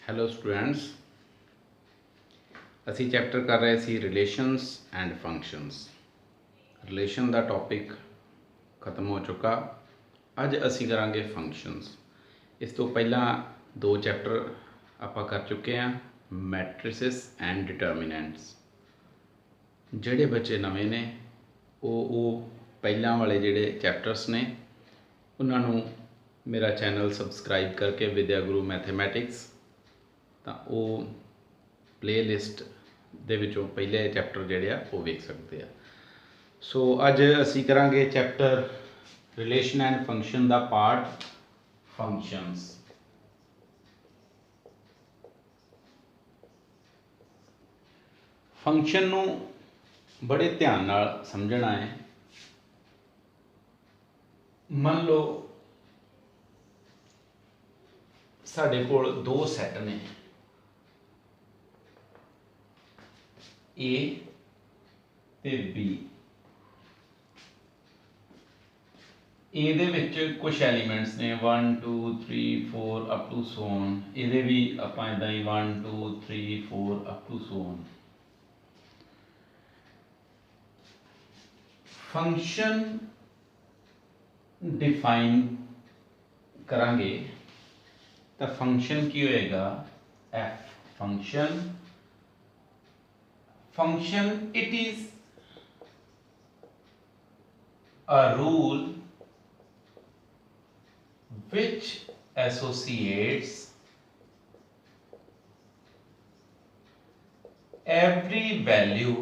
Hello students, असी chapter कर रहे सी रिलेशनस एंड फंक्शनस। रिलेशन का टॉपिक खत्म हो चुका। अज असी करांगे फंक्शनस। इस तो पहला दो चैप्टर आपां कर चुके हैं, मैट्रिसिस एंड डिटर्मिनेंट्स। जिहड़े बच्चे नवे ने वो पहला वाले जिहड़े चैप्टर्स ने उन्होंने मेरा चैनल सबसक्राइब करके विद्या गुरु मैथेमैटिक्स तो वो प्ले लिस्ट दे विचों पहले चैप्टर जिहड़े आ वो वेख सकते हैं। सो अज असी करांगे चैप्टर रिलेशन एंड फंक्शन दा पार्ट फंक्शनस। फंक्शन नूं बड़े ध्यान नाल समझना है। मान लो साडे कोल दो सैट ने ए ते बी। ए दे विच कुछ एलीमेंट्स ने 1 2 3 4 अप टू सो ऑन। इहदे भी आपां इदां ही 1 2 3 4 up to so on. Function define करांगे तो फंक्शन की होएगा f. Function it is a rule which associates every value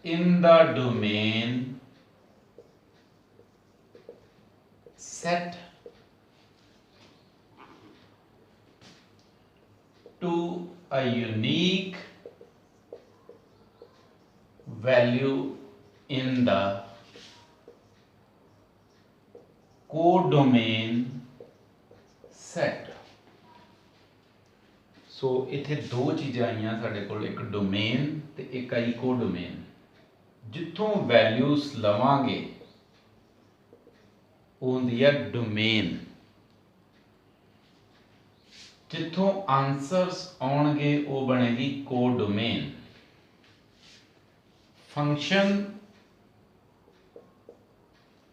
in the domain set to a unique value in the codomain set। सो इत्थे दो चीज़ां आईयां साडे कोल, एक डोमेन ते एक आई कोडोमेन। जिथों वैल्यूज लवांगे वो हुंदी है डोमेन, जिथों आंसर्स आउणगे वो बनेगी कोडोमेन। फंक्शन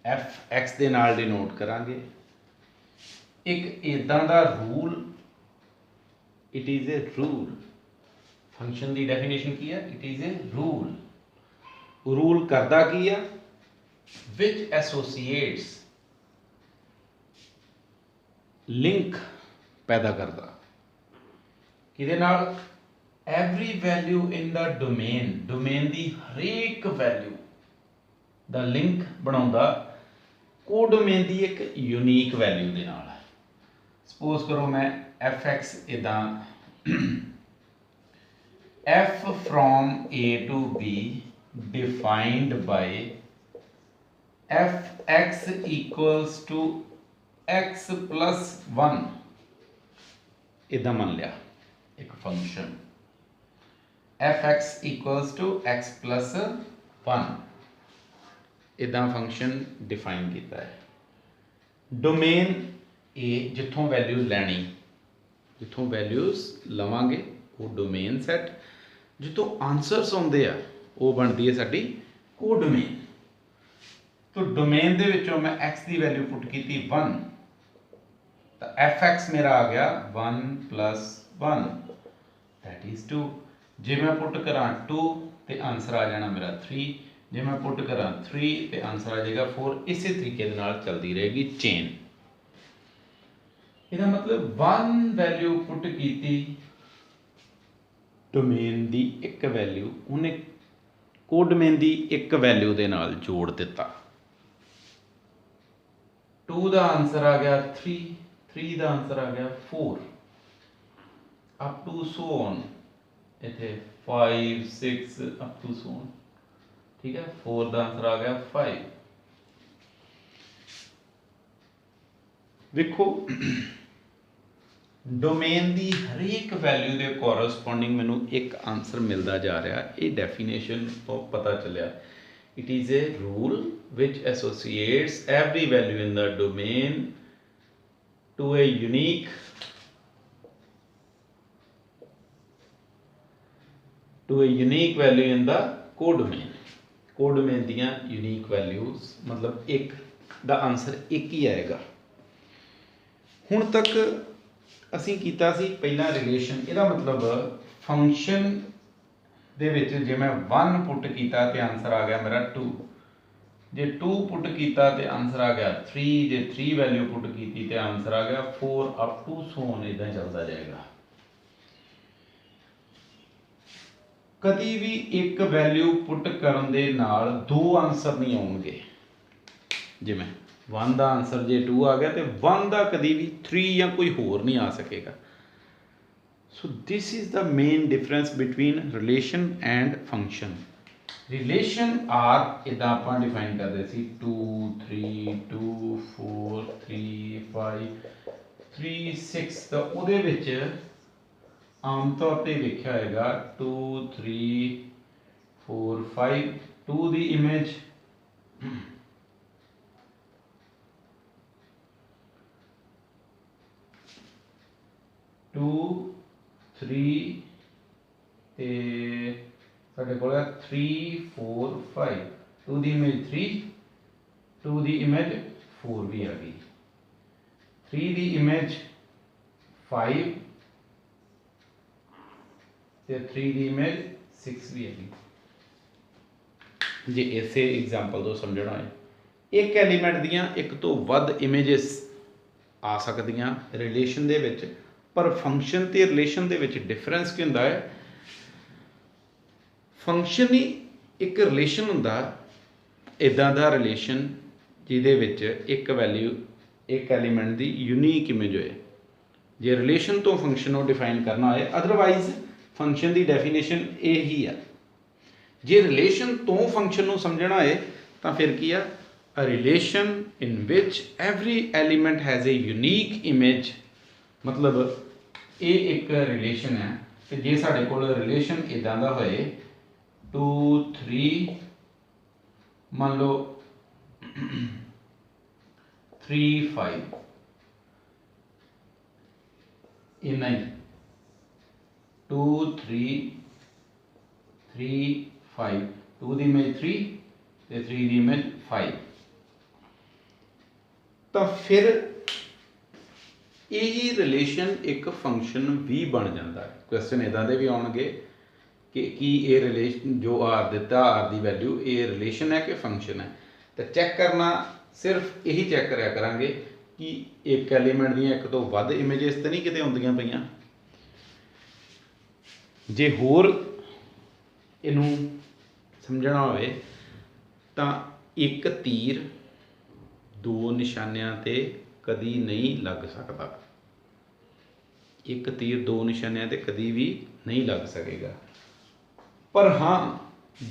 एफ एक्स दे नाल डिनोट करांगे। एक इदां दा rule, it is a rule. Function की डेफिनेशन की है, it is a rule. Rule करदा की है, विच एसोसीएट्स, लिंक पैदा करदा किहदे नाल, every value in the domain. Domain की हरेक वैल्यू दा लिंक बनाउंदा कोडोमेन की एक यूनीक वैल्यू दे नाल। सपोज करो मैं एफ एक्स इदां f from A to B defined by f x equals to x plus 1 इदां मान लिया एक function f x equals to x plus 1 इदां फंक्शन डिफाइन किया है। डोमेन ए जिथों वैल्यूज लैनी, जिथों वैल्यूज लवांगे वो डोमेन सैट, जिथों आंसर्स आउंदे आ वो बनती है साडी कोडोमेन। तो डोमेन दे विचों मैं एक्स की वैल्यू पुट की 1 तो एफ एक्स मेरा आ गया 1 प्लस 1 दैट इज 2। जे मैं पुट करा 2 तो आंसर आ जाना मेरा 3। जे मैं पुट करा 3 तो आंसर आ जाएगा 4। इस तरीके दे नाल चलती रहेगी चेन। इसका मतलब 1 वैल्यू पुट की डोमेन की एक वैल्यू उन्हें कोडोमेन की एक वैल्यू दे नाल जोड़ दिता। 2 का आंसर आ गया 3, 3 का आंसर आ गया 4 अप टू सो ऑन। इथे 5 6 अप टू सो ऑन, ठीक है। 4 का आंसर आ गया 5। देखो डोमेन की हरेक वैल्यू के कोरसपोंडिंग मैनू एक आंसर मिलता जा रहा है। ये डेफिनेशन तो पता चलिया, it is a rule which associates every value in the domain to a unique to a unique value in the codomain. Codomain दियां यूनीक वैल्यूज मतलब एक दा आंसर एक ही आएगा। हुण तक असीं कीता सी पहला रिलेशन, इहदा मतलब फंक्शन दे विच जे मैं 1 पुट कीता तो आंसर आ गया मेरा 2, जे 2 पुट किया तो आंसर आ गया 3, जे 3 वैल्यू पुट की तो आंसर आ गया 4, अप टू सो ऑन इदा चलता जाएगा। कभी भी एक वैल्यू पुट करन दे नाल 2 आंसर नहीं आउणगे। जिवें 1 का आंसर जे 2 आ गया तो 1 का कभी भी 3 या कोई होर नहीं आ सकेगा। So this is the main difference between relation and function. Relation are इदा आप डिफाइन करते सी 2 3 2 4 3 5 3 6, तो उहदे विच आम तौर पर लिखा होगा 2 3 4 5, 2 की इमेज 2 3 ते साढ़े को 3 4 5, 2 की इमेज 3, 2 की इमेज 4 भी आ गई, 3 की इमेज 5 ते 3 की इमेज 6 भी है। जे इसे एग्जाम्पल तो समझना है, एक एलीमेंट दियां एक तो वध इमेजेस आ सकदियां रिलेशन दे विच, पर फंक्शन ते रिलेशन दे विच डिफरेंस की हुंदा है। फंक्शन ही एक रिलेशन हुंदा इदां दा रिलेशन जिहदे विच एक वैल्यू एक एलीमेंट की यूनीक इमेज होए। जे रिलेशन तो फंक्शन को डिफाइन करना होए, अदरवाइज फंक्शन की डेफिनेशन यही है। जे रिलेशन तो फंक्शन को समझना है तो फिर की आ, a relation in which every element has a unique image, मतलब ये एक रिलेशन है कि जे साढ़े कोल रिलेशन इदां दा होए 2 3 मान लो 3 5 इन्ना ही 2 3 3 5, 2 की इमेज 3 ते 3 की इमेज 5, तो फिर यही रिलेशन एक फंक्शन भी बन जाता है। क्वेश्चन इदां दे भी आउणगे कि ये रिलेशन जो आर दिता, आर की वैल्यू ये रिलेशन है कि फंक्शन है, तो चैक करना सिर्फ यही चैक करा करांगे कि एक एलीमेंट दी एक तो वध इमेजेस तो नहीं किते आउंदियां पईयां। जे होर इनू समझना होवे तां एक तीर 2 निशानियां ते कदी नहीं लग सकता। एक तीर 2 निशानियां ते कदी भी नहीं लग सकेगा, पर हाँ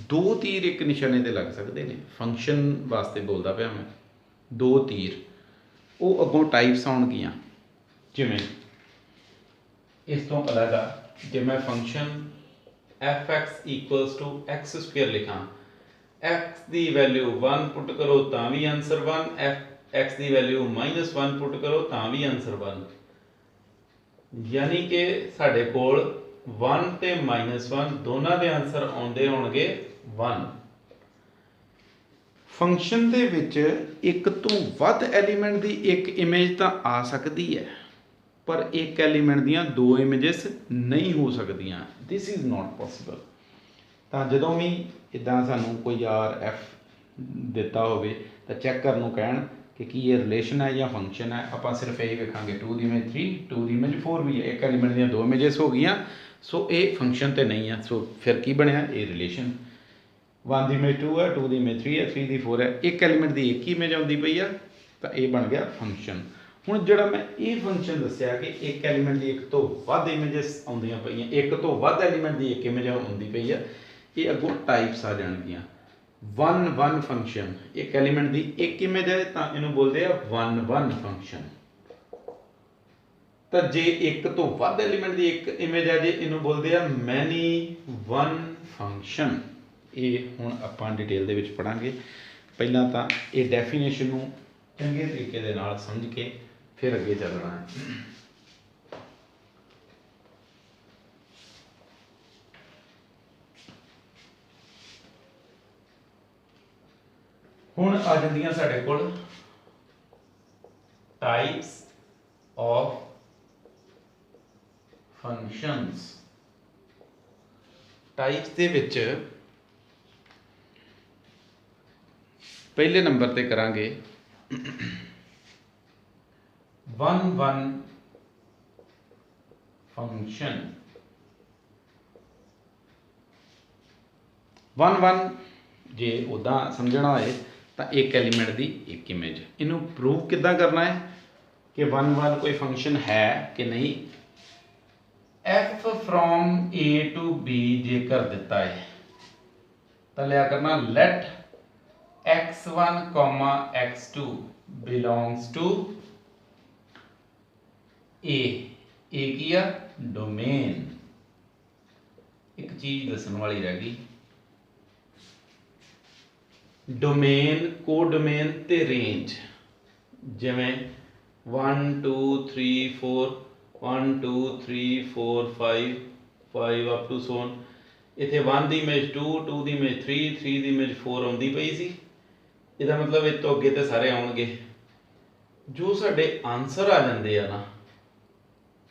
2 तीर एक निशाने ते लग सकते हैं। फंक्शन वास्ते बोलता पाया मैं, 2 तीर वो अगों टाइप्स आउणगियां। जिवें इस तो अलग आ, जे मैं function f(x) equals to x square लिखा, x की वैल्यू 1 पुट करो तां भी आंसर 1, x की वैल्यू -1 पुट करो तां भी आंसर 1, यानी कि साढ़े कोल 1 ते -1 दोनों के आंसर आउंदे होणगे 1। फंक्शन दे विच एक तो वध एलीमेंट की एक इमेज तो आ सकती है, पर एक एलीमेंट दियां 2 इमेजेस नहीं हो सकदियां। This is not possible. तो जदों भी इदां सानू कोई आर एफ दिता होवे तो चैक करन कहण कि ये रिलेशन है या फंक्शन है, आप सिर्फ यही वेखांगे 2 की इमेज 3, 2 की इमेज 4 भी है, एक एलीमेंट दियां 2 इमेजेस हो गई। सो ये फंक्शन तो नहीं है, सो फिर की बनया ये रिलेशन। 1 की इमेज 2 है, 2 की इमेज 3 है, 3 की 4 है, एक एलीमेंट की एक ही इमेज आती पई है, तो ये बन गया फंक्शन। हुण जिहड़ा मैं ये फंक्शन दस्सिया कि एक एलीमेंट की एक तो वध इमेजेस आउंदियां पईयां, एक तो वध एलीमेंट की एक इमेज आउंदी पई है, ये अगों टाइप्स आ जाणगियां। 1 फंक्शन, एक एलीमेंट की एक इमेज है तो इनू बोलते हैं 1 फंक्शन। तो जे एक तो वध एलीमेंट की एक इमेज है जे इनू बोलते हैं मैनी 1 फंक्शन। ये हुण आपां डिटेल दे विच पढ़ांगे। पहलां तां ये डेफिनेशन नूं चंगे तरीके दे नाल समझ के फिर अगे चलना है। हुण आ जांदियां साडे कोल टाइप्स ऑफ फंक्शंस। टाइप्स दे विच पहले नंबर ते करांगे 1 फंक्शन। 1 जे उदा समझना होए तो एक एलीमेंट की एक इमेज। इनू प्रूव किद्दां करना है कि 1 कोई फंक्शन है कि नहीं। F from A to B जेकर दिता है तो लिया करना let x1 x2 belongs to A. A की आ डोमेन। एक चीज दसन वाली रह गई, डोमेन को डोमेन ते रेंज। जिवें 1 2 3 4 1 2 3 4 5 5 अप टू सो ऑन। इत्थे 1 की इमेज 2 2 की इमेज 3 3 की इमेज 4 आउंदी पई सी। इहदा मतलब इस तो अगे तो सारे आउणगे। जो साडे आंसर आ जांदे आ ना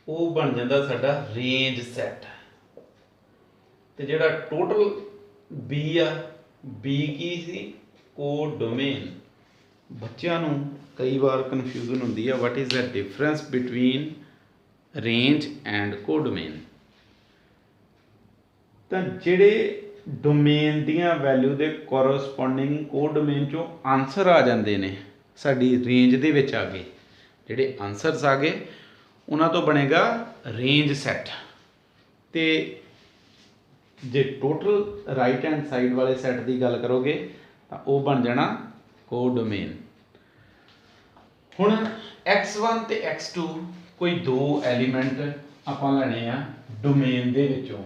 वो बन जाता साडा रेंज सैट। ते जिहड़ा टोटल बी आ बी की सी को डोमेन। बच्चों नूं कई बार कन्फ्यूजन होंदी है what is the difference between range and को डोमेन। तो जिहड़े डोमेन दियां वैल्यू दे कोरसपोंडिंग को डोमेन चों आंसर आ जाते हैं साडी रेंज दे विच आ गए। जिहड़े आंसरस आ गए उन्हां तो बनेगा रेंज सैट। तो जे टोटल राइट हैंड साइड वाले सैट की गल करोगे तो वह बन जाना को डोमेन। हुण x1 ते x2 कोई दो एलीमेंट आपां लैणे आ डोमेन दे विचों।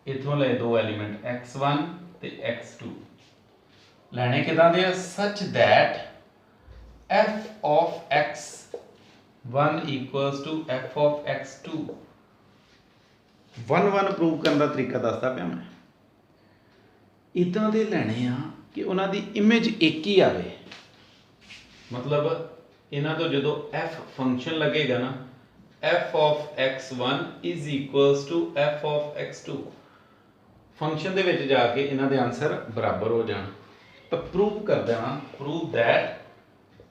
इथों ले दो एलीमेंट x1 ते x2 लैणे किदां दे such that f of x1 equals to f of x2। 1 prove करने का तरीका दसदा पिया मैं। इदां दे लैणे आ कि उन्हां दी इमेज एक ही आवे। मतलब इन्हां तो जो f फंक्शन लगेगा ना f of x1 is equals to f of x2। Function दे विच जाके इन्हां दे आंसर बराबर हो जाण। तो प्रूव कर देना prove that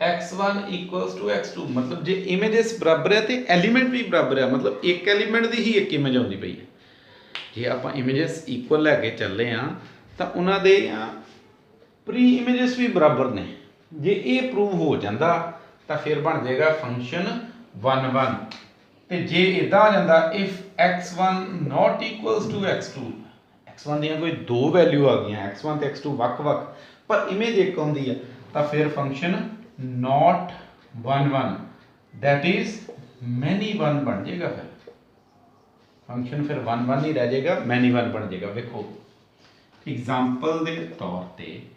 x1 equals to x2। मतलब जे इमेजेस बराबर है तो एलीमेंट भी बराबर है। मतलब एक एलीमेंट की ही एक इमेज आती पई है। जे आप इमेजेस इक्वल लैके चले हाँ तो उन्होंने प्री इमेजेस भी बराबर ने। जे ये प्रूव हो जाता तो फिर बन जाएगा फंक्शन 1 तो जे इदा आ जाता if x1 not equals to x2। x1 दी कोई दो वैल्यू आ गई x1 तो x2 वक पर इमेज एक आती है तो फिर function not 1 that is many 1 बन जाएगा। फिर फंक्शन फिर 1 ही रह जाएगा मैनी 1 बन जाएगा। देखो एग्जाम्पल के तौर पर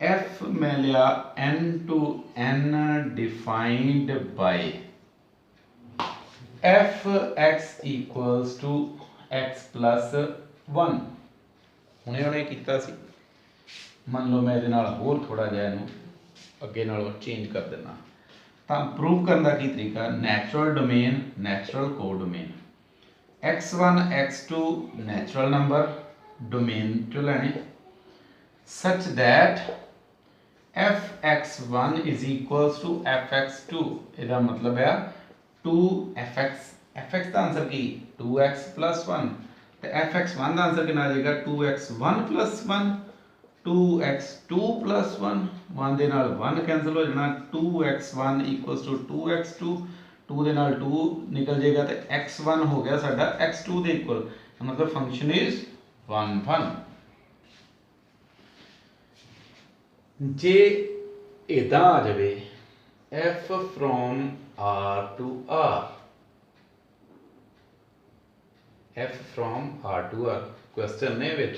f मैं लिया n to n defined by f x equals to x plus 1। हुणे उन्हें किया सी। मान लो मैं ये होर थोड़ा जहा इनू अगे नालों चेंज कर देना। तो प्रूव करने का की तरीका नैचुरल डोमेन नैचुरल को domain. x1 x2 natural number domain चो लैने such that f(x1) is equals to f(x2)। इसका मतलब है 2fx। fx का आंसर की 2x प्लस 1 तो f(x1) का आंसर कितना आ जाएगा 2x1 प्लस 1 2x2 प्लस 1 1 दे नाल 1 कैंसिल हो जाना 2x1 इक्वल्स टू 2x2 2 दे नाल 2 निकल जाएगा तो x1 हो गया साडा x2 दे इक्वल। मतलब फंक्शन इज 1 जे इदा आ जाए f from r to r f from r to r question ने which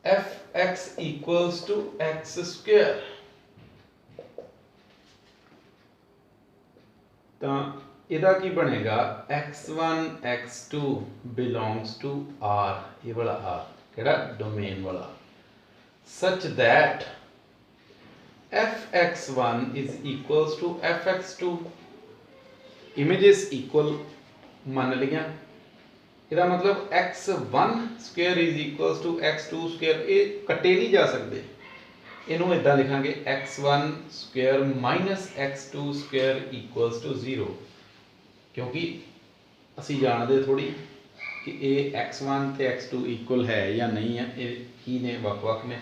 f(x) equals to x square। तो ਇਹਦਾ ਕੀ ਬਣੇਗਾ x1 x2 belongs to R, ਇਹ ਵਾਲਾ R ਕਿਹੜਾ ਡੋਮੇਨ ਵਾਲਾ, such that fx1 is equals to fx2, images equal ਮੰਨ ਲਈਆਂ, ਇਹਦਾ ਮਤਲਬ x1 square is equals to x2 square, ਇਹ ਕੱਟੇ ਨਹੀਂ ਜਾ ਸਕਦੇ, ਇਹਨੂੰ ਇਦਾਂ ਲਿਖਾਂਗੇ x1 square minus x2 square equals to 0, क्योंकि असी जानते थोड़ी कि ये x1 ते x2 इक्वल है या नहीं है, ये की ने वक-वक ने,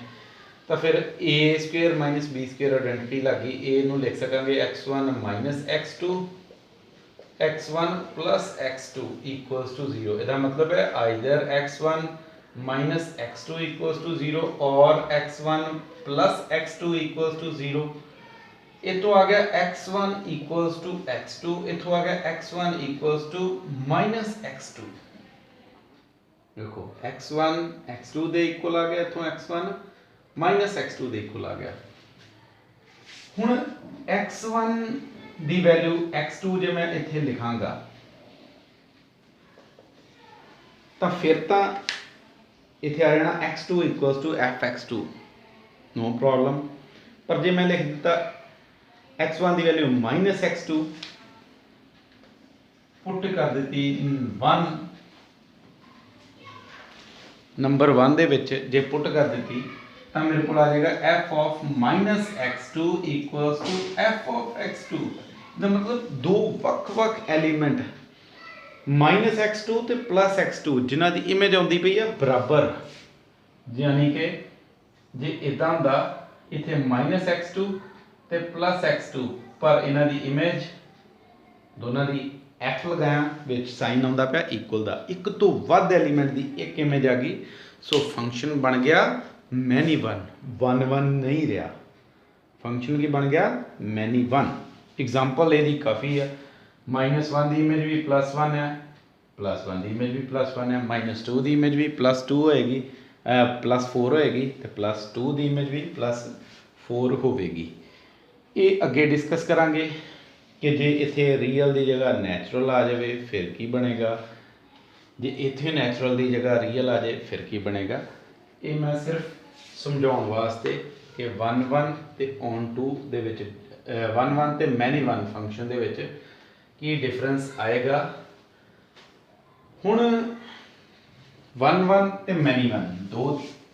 तो फिर a square minus b square identity लग गई, a नू लिख सकांगे x1 माइनस x2 x1 प्लस x2 इक्वल्स टू 0, इसका मतलब है आइदर x1 माइनस x2 इक्वल्स टू 0 और x1 प्लस x2 इक्वल्स टू 0। इतो आ गया x1 इक्वल्स टू x2, इतो आ गया x1 equals to minus x2, देखो x1 x2 दे इक्वल आ गया, इतो x1 माइनस x2 दे इक्वल आ गया। हुण x1 दी वैल्यू x2 जे मैं इत्थे लिखांगा तो फिर तो इत्थे आ जाना x2 equals to fx2, no problem, पर जे मैं लिख दिता x1 की वैल्यू माइनस x2 पुट कर दी 1 नंबर 1 दे विच जे पुट कर दी तो मेरे को आ जाएगा f of minus x2 equals to f of x2, मतलब दो वख-वख एलीमेंट माइनस x2 ते प्लस x2 जिन्हां दी इमेज आउंदी पई है बराबर, यानी कि जे इदां हुंदा इत्थे माइनस x2 ते प्लस x2 पर इन्हां दी इमेज दोनों दी f लगाया विच साइन आउंदा पिया इक्वल दा, एक तो वध एलीमेंट दी एक इमेज आ गई, सो फंक्शन बन गया मैनी वन, वन वन नहीं रहा, फंक्शन की बन गया मैनी वन। एग्जाम्पल यदि काफ़ी है, माइनस वन की इमेज भी प्लस वन है, प्लस वन की इमेज भी प्लस वन है, माइनस टू की इमेज भी प्लस टू होएगी, प्लस फोर होएगी, तो प्लस टू की इमेज भी प्लस फोर होगी। ये अगे डिस्कस करांगे कि जे इत्थे रियल की जगह नैचुरल आ जाए फिर की बनेगा, जे इत्थे नैचुरल की जगह रियल आ जाए फिर की बनेगा। ये मैं सिर्फ समझाउण वास्ते कि वन वन ते ऑन टू दे विच वन वन ते मैनी वन फंक्शन दे विच की डिफरेंस आएगा। हुण वन वन ते मैनी वन दो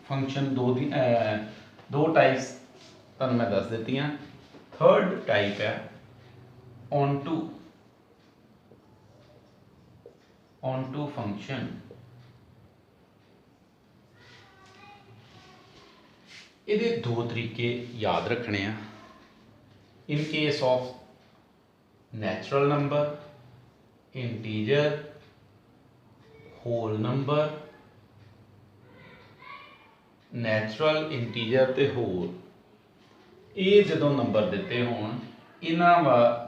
फंक्शन दो टाइप्स तुहानूं मैं दस दित्तियां। थर्ड टाइप है ऑन टू फंक्शन। ये दो तरीके याद रखने हैं। In case of natural number, integer, whole number, natural, integer ते होल, ये जो नंबर दिते होण इन्हां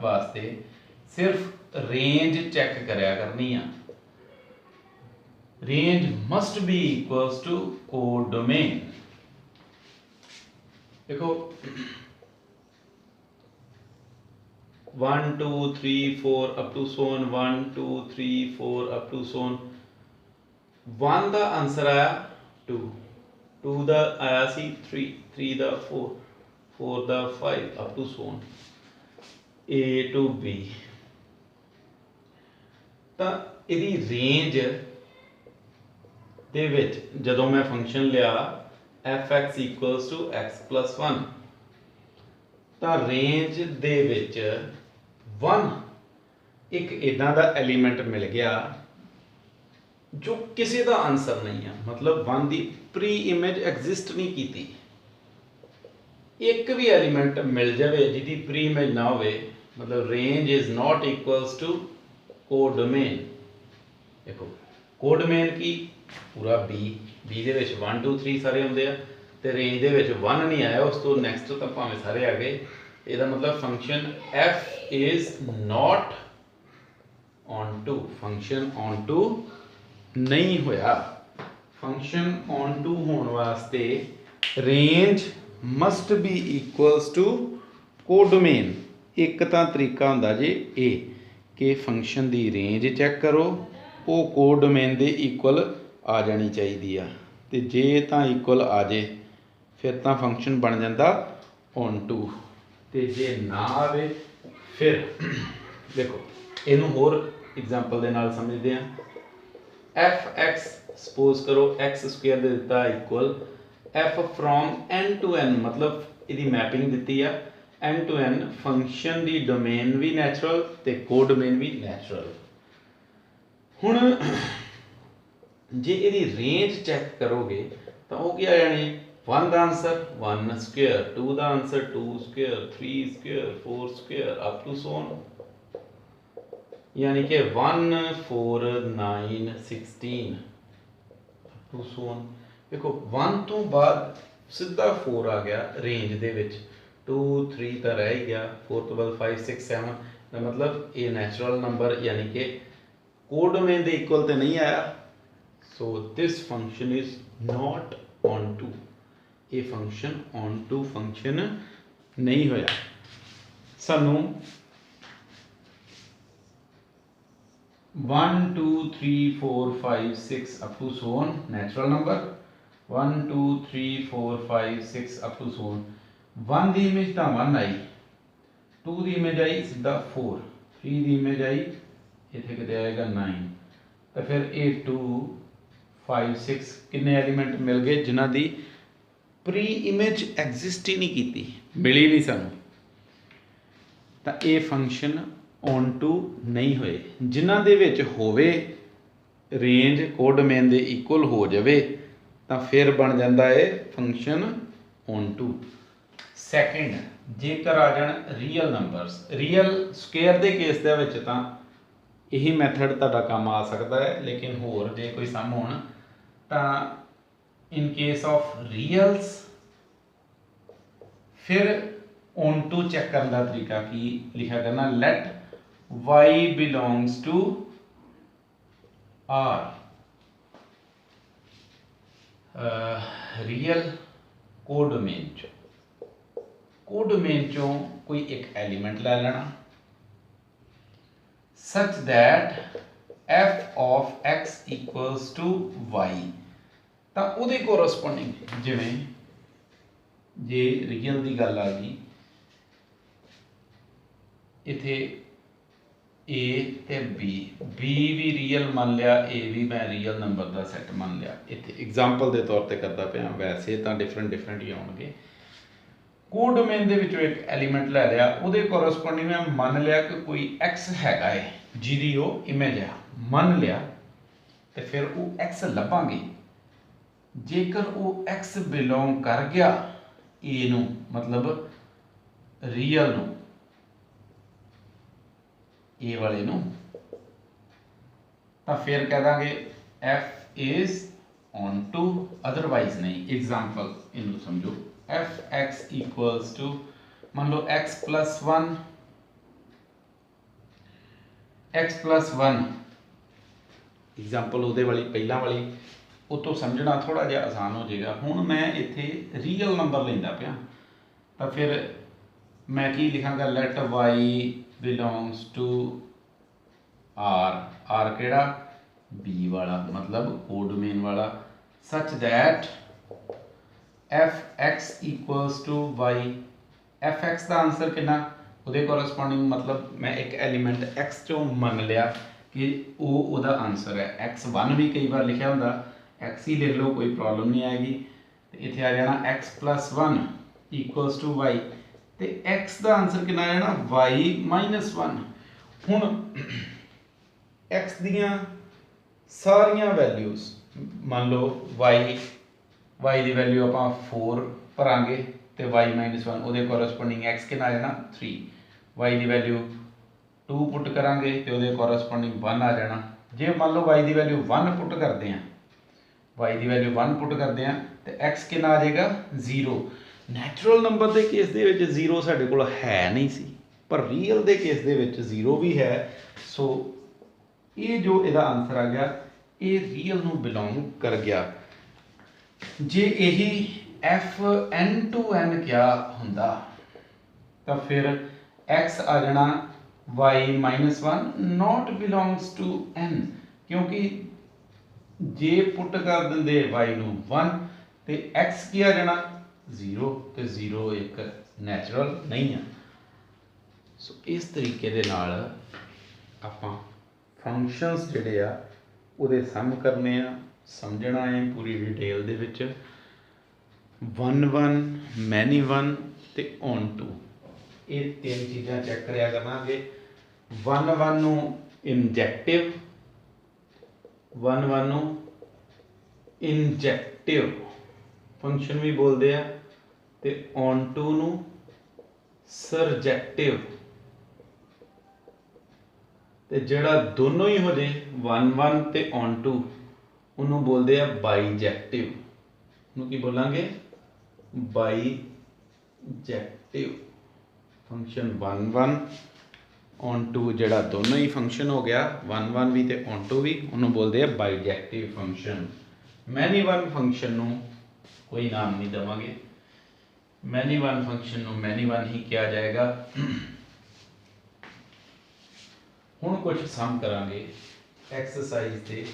वास्ते सिर्फ रेंज चेक करया करनी है। Range must be equals to codomain. देखो 1 2 3 4 up to so on 1 2 3 4 up to so on 1 का आंसर आया 2, 2 का आया सी 3, 3 का 4, 4 का 5 up to so on A to B। तो यदि रेंज दे विच जदों मैं फंक्शन लिया f(x) equals to x plus 1 तो रेंज दे विच 1 एक इदां दा एलीमेंट मिल गया जो किसी का आंसर नहीं है, मतलब 1 की प्री इमेज एग्जिस्ट नहीं की। एक भी एलीमेंट मिल जाए जिसकी प्री इमेज ना हो, मतलब range is not equals to codomain. देखो कोडोमेन की पूरा बी दे विच 1 2 3 सारे होंदे आ ते रेंज दे विच 1 नहीं आया, उस तो नैक्सट तो भावें सारे आ गए। इसका मतलब function f is not onto, function onto नहीं होया। फंक्शन ऑन टू होने वास्ते range must be equals to codomain. एक तो तरीका होंदा जी ए कि फंक्शन की रेंज चैक करो, वो कोडोमेन के इक्वल आ जानी चाहिए आ, तो जे तो इक्वल आ जाए फिर तो फंक्शन बन जाता ऑन टू, तो जे ना आए फिर देखो इनू होर एग्जाम्पल के नाल समझते हैं। एफ एक्स सपोज करो एक्स स्क्वेयर दे दिता equal f from n to n, मतलब इसकी मैपिंग दी है एन टू एन, फंक्शन की डोमेन भी नैचुरल तो कोडोमेन भी नैचुरल। हुण जे इसकी रेंज चैक करोगे तो वो क्या आ जाने, 1 का आंसर 1 स्क्वेयर, 2 का answer 2 square, 3 square, 4 square up to so on, यानी कि 1 4 9 16 टू सो ऑन। देखो 1 तो बाद सीधा 4 आ गया रेंज दे विच, 2 3 तो रह ही गया, 4 तो बाद 5 6 7 का मतलब ये नैचुरल नंबर यानी कि कोडोमेन दे इक्वल तो नहीं आया। So this function is not onto, ये फंक्शन ऑन टू फंक्शन नहीं होया। सानू 1 2 3 4 5 6 up to so on natural number, 1 2 3 4 5 6 up to so on. 1 की इमेज तो 1 आई, 2 की इमेज आई सीधा 4, 3 की इमेज आई इतने कितने आएगा 9, तो फिर ये 2 5 6 किन्ने एलीमेंट मिल गए जिन्हों की प्री इमेज एग्जिस्ट ही नहीं की, मिली नहीं सानू, तो ये फंक्शन ऑन टू नहीं होए। जिन्हों दे विच होवे रेंज कोडोमेन दे इक्वल हो जाए तो फिर बन जाता है फंक्शन ऑन टू। सैकेंड, जेकर आ जान रियल नंबरस, रियल स्क्वेयर के केस दे विच तां यही मैथड तुहाडा काम आ सकता है, लेकिन होर जे कोई सम होण तां इन केस ऑफ रियल्स फिर ऑन टू चेक करने का तरीका की लिखा करना, let y belongs to r, real codomain चो कोई एक एलिमेंट ले लेना such that f of x equals to y, तो उहदे कोरस्पोंडिंग जिवें जे रियल की गल आ गई इत्थे ए ते बी, बी भी रियल मान लिया, ए भी मैं रियल नंबर का सैट मान लिया, इत्थे एग्जाम्पल के तौर पर करता पाया, वैसे तो डिफरेंट डिफरेंट ही आउणगे। कोडोमेन दे विचों एक एलीमेंट ले लिया, उहदे कोरस्पोंडिंग मैं मान लिया कि कोई एक्स हैगा है जिहदी वो इमेज है, मान लिया तो फिर वो एक्स लभांगे, जेकर वो एक्स बिलोंग कर गया ए नूं मतलब रियल नूं, ए वाले नूं, तो फिर कह देंगे f is onto, otherwise नहीं। एग्जाम्पल इनू समझो, एफ एक्स इक्वल्स टू मान लो एक्स प्लस वन, एग्जाम्पल उहदे वाली पहला वाली उतो समझना थोड़ा जिहा आसान हो जाएगा। हुण मैं इत्थे रियल नंबर लैंदा पिया, तो फिर मैं की लिखांगा, let y belongs to R, R केड़ा बी वाला मतलब कोडोमेन वाला, such that f x equals to y, f x का आंसर कितना, उहदे कोरस्पोंडिंग मतलब मैं एक एलीमेंट एक्स चो मन लिया कि वो उहदा आंसर है। एक्स वन भी कई बार लिखा होंदा, एक्स ही लिख लो कोई प्रॉब्लम नहीं आएगी। तो इत्थे आ जाना x plus one equals to y, तो एक्स का आंसर कितना आ जाना वाई माइनस वन। हुण एक्स दियाँ सारियां वैल्यूज़ मान लो वाई की वैल्यू आप 4 भरांगे तो वाई माइनस वन, वो कोरस्पोंडिंग एक्स कितना आ जाना 3, वाई की वैल्यू 2 पुट करांगे तो वो कोरस्पोंडिंग 1 आ जाना। जे मान लो वाई की वैल्यू 1 पुट करते हैं, वाई की वैल्यू 1 पुट करते हैं तो एक्स कितना आ जाएगा 0। नैचुरल नंबर के केस दे विच 0 साडे कोल है नहीं सी, पर रियल के केस दे विच 0 भी है। सो ये जो इहदा आंसर आ गया ये रियल नूं बिलोंग कर गया। जे यही एफ एन टू एन क्या हुंदा तो फिर एक्स आ जाना y minus one not belongs to n, क्योंकि जे पुट कर देंगे y नू 1 तो x की आ जाना 0, तो 0 एक नैचुरल नहीं है। सो इस तरीके दे नाल आपां फंक्शनस जिहड़े आ उहदे सम करने आ, समझना है पूरी डिटेल दे विच। 1 1 मैनी 1 ते ऑन टू, ये तीन चीज़ां चैक करिया करांगे। 1 1 नू इंजैक्टिव, 1 1 नू इंजैक्टिव फंक्शन भी बोलते हैं, ते ऑन टू नू सरजैक्टिव, ते जिहड़ा दोनों ही हो जाए 1 1 ते ऑन टू उन्होंने बोलते हैं बाईजैक्टिव। उन्होंने की बोलांगे बाईजैक्टिव फंक्शन 1 1 ऑन टू जिहड़ा दोनों ही फंक्शन हो गया 1 1 भी ते ऑन टू भी, उन्होंने बोलते हैं बाईजैक्टिव फंक्शन। मैनी वन फंक्शन नू कोई नाम नहीं देवांगे, मैनी वन फंक्शन नू मैनी वन ही किया जाएगा। हुण कुछ सम करांगे एक्सरसाइज दे।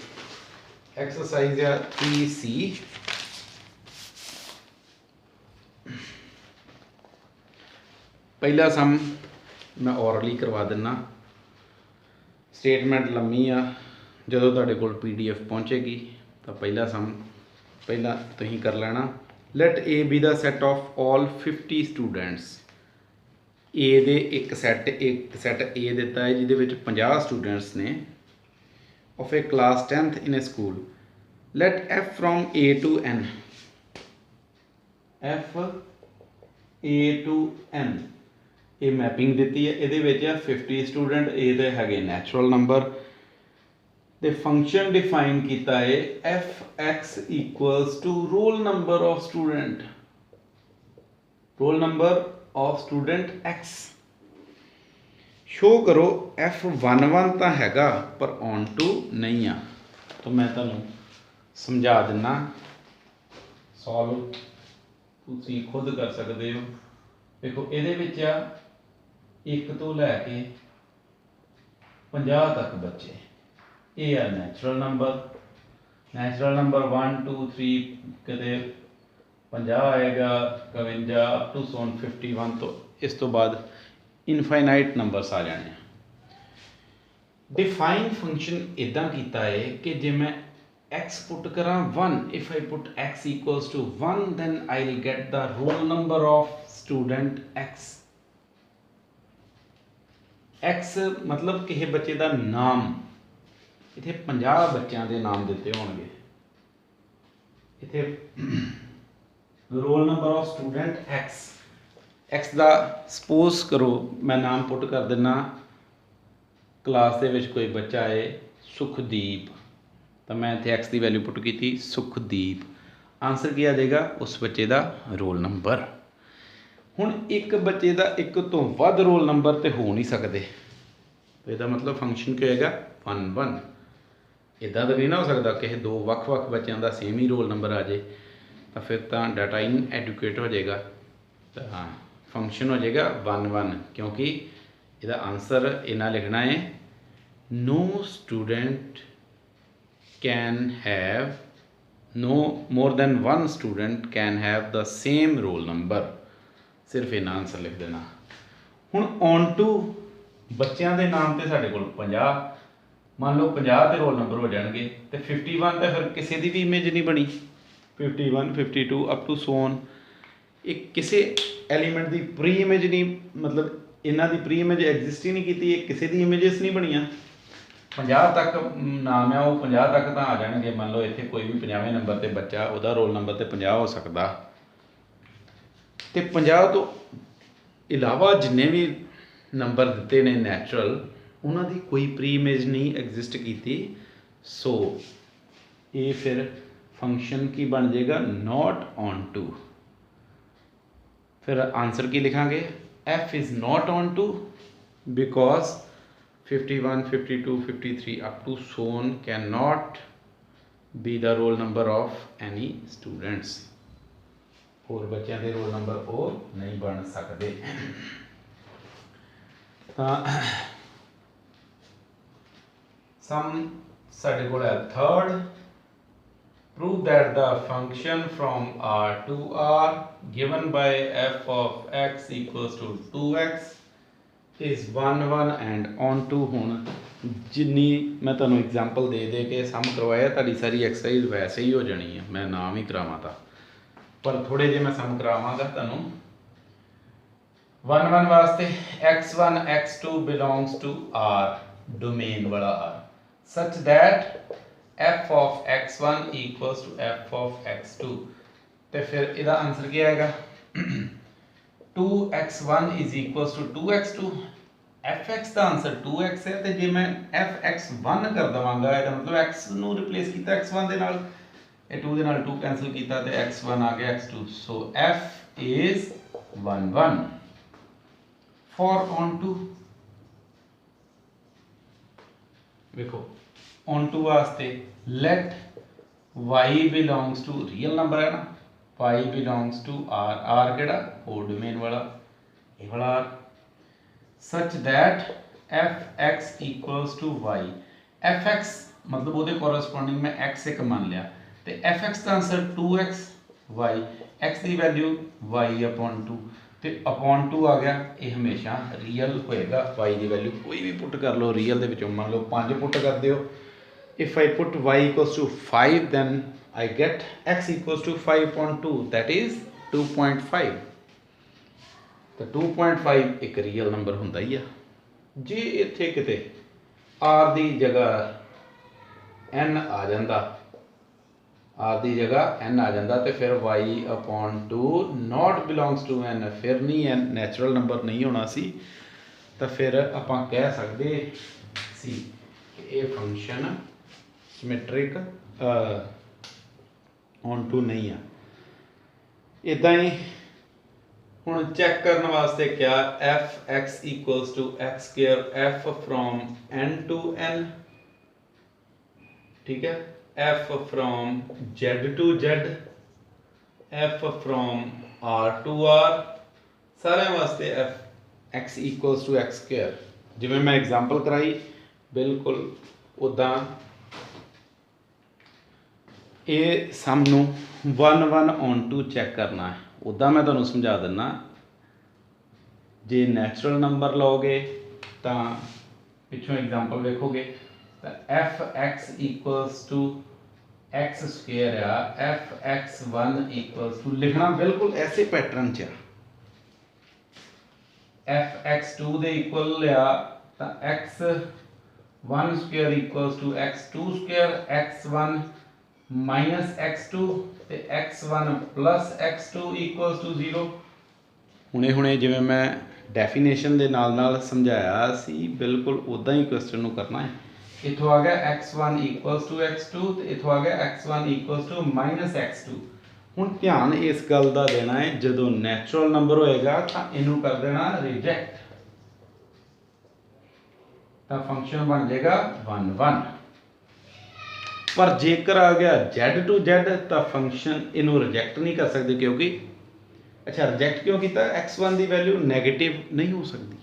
एक्सरसाइज आ 3C। पहला सम मैं ओरली करवा दिना, स्टेटमेंट लम्मी आ, जदों तुहाडे कोल PDF पहुँचेगी तो पहला सम पहला तुसीं कर लेना। Let A be the set of all 50 students. A दे एक सैट ए दिता है जिहदे विच 50 स्टूडेंट्स ने of a class 10th in a school. Let F फ्रॉम A to N, F A to N ये मैपिंग दी है। ये 50 स्टूडेंट, ये है नैचुरल नंबर। तो फंक्शन डिफाइन किया है Fx equals to roll number of student, roll number of student x। Show करो F11 तो हैगा पर ऑन टू नहीं आ। तो मैं तुहानूं समझा दिना, सॉल्व तुसीं खुद कर सकते हो। देखो ये एक तो लैके 50 तक बच्चे, ये है नैचुरल नंबर। नैचुरल नंबर 1 2 3 कदे 50 आएगा, 52 अप टू 51, तो इस तो बाद इनफाइनाइट नंबरस आ जाने। डिफाइन फंक्शन इदा किया है कि जे मैं x पुट करा 1, if I put x equals to 1 then I will get the roll number of student x। x मतलब किसी बच्चे का नाम, इत्थे 50 बच्चों के नाम दिते होणगे, इत्थे role number of student x का सपोज करो मैं नाम पुट कर देना, क्लास दे विच कोई बच्चा है सुखदीप, तो मैं इत्थे x की वैल्यू पुट की थी सुखदीप। आंसर क्या आ जाएगा उस बच्चे का रोल नंबर। हुण एक बच्चे का एक तो वध रोल नंबर तो हो नहीं सकते, तो इसका मतलब फंक्शन क्या होएगा 1 1। इदा तो नहीं ना हो सकता कि दो वक्-वक् बच्चों का सेम ही रोल नंबर आ जाए, तो फिर तो डाटा इन एडुकेट हो जाएगा, तो फंक्शन हो जाएगा 1 1, क्योंकि इसका आंसर इन्ना लिखना है no student can have, no more than 1 student can have the same roll number, सिर्फ इन्ना आंसर लिख देना। हुण ऑन टू बच्चों के नाम तो साढ़े कोल 50, मान लो 50 तो रोल नंबर हो जाएंगे, तो 51 तो फिर किसी की भी इमेज नहीं बनी, 51 52 अप टू 100 एक किसी एलीमेंट की प्री इमेज नहीं, मतलब इन्हों की प्री इमेज एग्जिस्ट ही नहीं की, किसी की इमेजिस नहीं बनिया। 50 तक नाम है वो 50 तक तो आ जाएंगे, मान लो इतने कोई भी 50वें नंबर पर बच्चा, वह रोल नंबर तो 50 हो सकता, तो 50 तो इलावा जिन्ने भी नंबर दिते ने नैचुरल, उन्होंने कोई प्री इमेज नहीं एग्जिस्ट की। सो ये फिर फंक्शन की बन जाएगा नॉट ऑन टू। फिर आंसर की लिखांगे f is not onto because 51 52 53 up to 100 can not be the roll number of any students, होर बच्चों के रोल नंबर वो नहीं बन सकते। तो सम साडे कोल है third, prove that the function from R to R given by f of x equals to 2x is 1 1 and on to। ਹੁਣ ਜਿੰਨੀ ਮੈਂ ਤੁਹਾਨੂੰ ਐਗਜ਼ਾਮਪਲ ਦੇ ਦੇ ਕੇ ਸਮ ਕਰਵਾਇਆ ਤੁਹਾਡੀ ਸਾਰੀ ਐਕਸਰਸਾਈਜ਼ ਵੈਸੇ ਹੀ ਹੋ ਜਾਣੀ ਹੈ, ਮੈਂ ਨਾਮ ਹੀ ਕਰਾਵਾਂ ਤਾਂ, ਪਰ ਥੋੜੇ ਜਿਹੇ ਮੈਂ ਸਮ ਕਰਾਵਾਂਗਾ ਤੁਹਾਨੂੰ। 1 1 ਵਾਸਤੇ x1 x2 belongs to R, domain ਵਾਲਾ R, such that f of x1 equals to f of x2। ਤੇ ਫਿਰ ਇਹਦਾ ਆਨਸਰ ਕੀ ਆਏਗਾ? 2x1 is equals to 2x2। fx the answer 2x ਹੈ, ਤੇ ਜੇ ਮੈਂ fx1 ਕਰ ਦਵਾਂਗਾ ਇਹਦਾ ਮਤਲਬ x ਨੂੰ ਰਿਪਲੇਸ ਕੀਤਾ x1 ਦੇ ਨਾਲ, ਇਹ 2 ਦੇ ਨਾਲ 2 ਕੈਨਸਲ ਕੀਤਾ ਤੇ x1 ਆ ਗਿਆ x2। So f is 1 1 for on to। ਵੇਖੋ on to वास्ते let y belongs to real number है ना, y belongs to r, r केड़ा o डोमेन वाला, ये वाला r, such that fx equals to y। fx मतलब वो corresponding में x एक मान लिया, ते fx का आंसर 2x, y x की वैल्यू y upon 2, ਤੇ upon 2 आ गया, ये हमेशा रियल होएगा। y की वैल्यू कोई भी पुट कर लो, रियल दे विचों मान लो 5 पुट कर दियो। If I put y equals to 5, then I get x equals to 5 upon 2, that is 2.5। तो 2.5 एक रियल नंबर होंदा ही है। जे इत्थे किते r दी जगह n आ जांदा, r दी जगह n आ जांदा, तो फिर y upon 2 not belongs to n, फिर नहीं n नैचुरल नंबर नहीं होना सी, तो फिर आपां कह सकदे सी कि ये फंक्शन सिमेट्रिक ऑन टू नहीं है। इदा ही हुण चेक करने वास्ते क्या f x equals to x square f from n to n, ठीक है, f from z to z, f from r to r, सारे वास्ते f x equals to x square. जिवें मैं एग्जाम्पल कराई बिल्कुल उदा ये सम नू 1 1 ऑन टू चैक करना है। उदा मैं तुहानूं समझा दिना, जे नैचुरल नंबर लोगे तो पिछों एग्जाम्पल वेखोगे तो f x equals to x square आ, एफ एक्स 1 इक्वल्स टू लिखना बिल्कुल ऐसे पैटर्न च, एफ एक्स 2 दे इक्वल लिया तो x 1 square equals to x 2 square, x 1 minus x2 ते x1 प्लस x2 इक्वल्स टू 0। हुणे हुणे जिवें मैं डेफिनेशन दे नाल नाल समझाया सी बिल्कुल उदा ही क्वेश्चन नूं करना है। इथों आ गया x1 इक्वल्स टू x2 ते इथों आ गया x1 equals to minus x2। हुण ध्यान इस गल दा देना है, जदों नैचुरल नंबर होएगा तां इनू कर देना रिजेक्ट, तां फंक्शन बन जाएगा 1 1। पर जेकर आ गया z टू z तो फंक्शन इनू रिजेक्ट नहीं कर सकते, क्योंकि अच्छा रिजेक्ट क्यों किया, x1 की वैल्यू नैगेटिव नहीं हो सकती,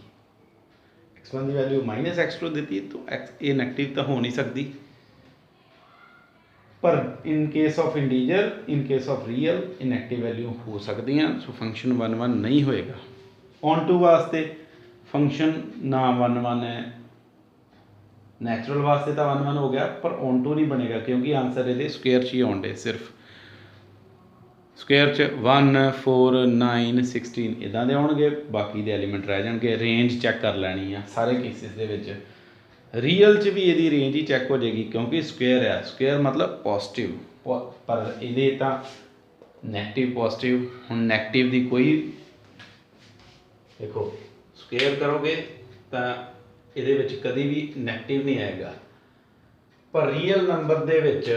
x1 की वैल्यू माइनस x2 दी तो ये नैगेटिव तो हो नहीं सकती। पर इन case of integer, in case of real inactive value हो सकती हैं, सो फंक्शन 1 1 नहीं होएगा। ऑन टू वास्ते फंक्शन ना 1 1 है, नैचुरल वास्ते तो 1 1 हो गया, पर ऑन टू नहीं बनेगा क्योंकि आंसर ये स्क्वेयर च ही आउंदे, सिर्फ स्क्वेयर च 1 4 9 16 इदां दे आउणगे, बाकी दे एलीमेंट रह जाणगे। रेंज चैक कर लैनी है सारे केसिस दे विच, रियल च भी ये रेंज ही चैक हो जाएगी क्योंकि स्क्वेयर है, स्क्वेयर मतलब पॉजिटिव, पर ये तो नैगेटिव पॉजिटिव। हुण नैगेटिव की कोई देखो स्क्वेयर करोगे तो ਇਹਦੇ ਵਿੱਚ कभी भी नैगेटिव नहीं आएगा, पर रियल नंबर ਦੇ ਵਿੱਚ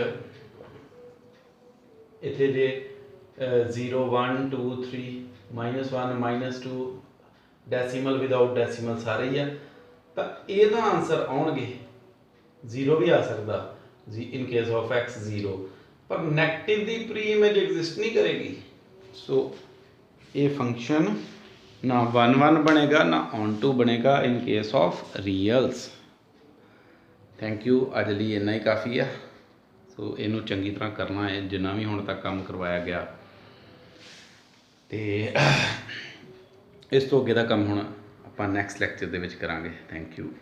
ਇੱਥੇ ਜੇ 0 1 2 3 -1 -2 ਡੈਸੀਮਲ ਵਿਦਆਊਟ ਡੈਸੀਮਲ ਸਾਰੇ ਹੀ ਆ, ਤਾਂ ਇਹਦਾ ਆਨਸਰ ਆਉਣਗੇ 0 भी आ सकता जी इन केस ऑफ x 0, पर नैगेटिव की प्री इमेज एग्जिस्ट नहीं करेगी। सो ये फंक्शन ना 1 1 बनेगा ना ऑन टू बनेगा in case of reals. Thank you. ਅੱਜ ਲਈ ਇੰਨਾ ਹੀ ਕਾਫੀ ਆ। ਸੋ ਇਹਨੂੰ ਚੰਗੀ ਤਰ੍ਹਾਂ ਕਰਨਾ ਹੈ, ਜਿੰਨਾ ਵੀ ਹੁਣ ਤੱਕ ਕੰਮ ਕਰਵਾਇਆ ਗਿਆ, ਅਤੇ ਇਸ ਤੋਂ ਅੱਗੇ ਦਾ ਕੰਮ ਹੁਣ ਆਪਾਂ ਨੈਕਸਟ ਲੈਕਚਰ ਦੇ ਵਿੱਚ ਕਰਾਂਗੇ। Thank you.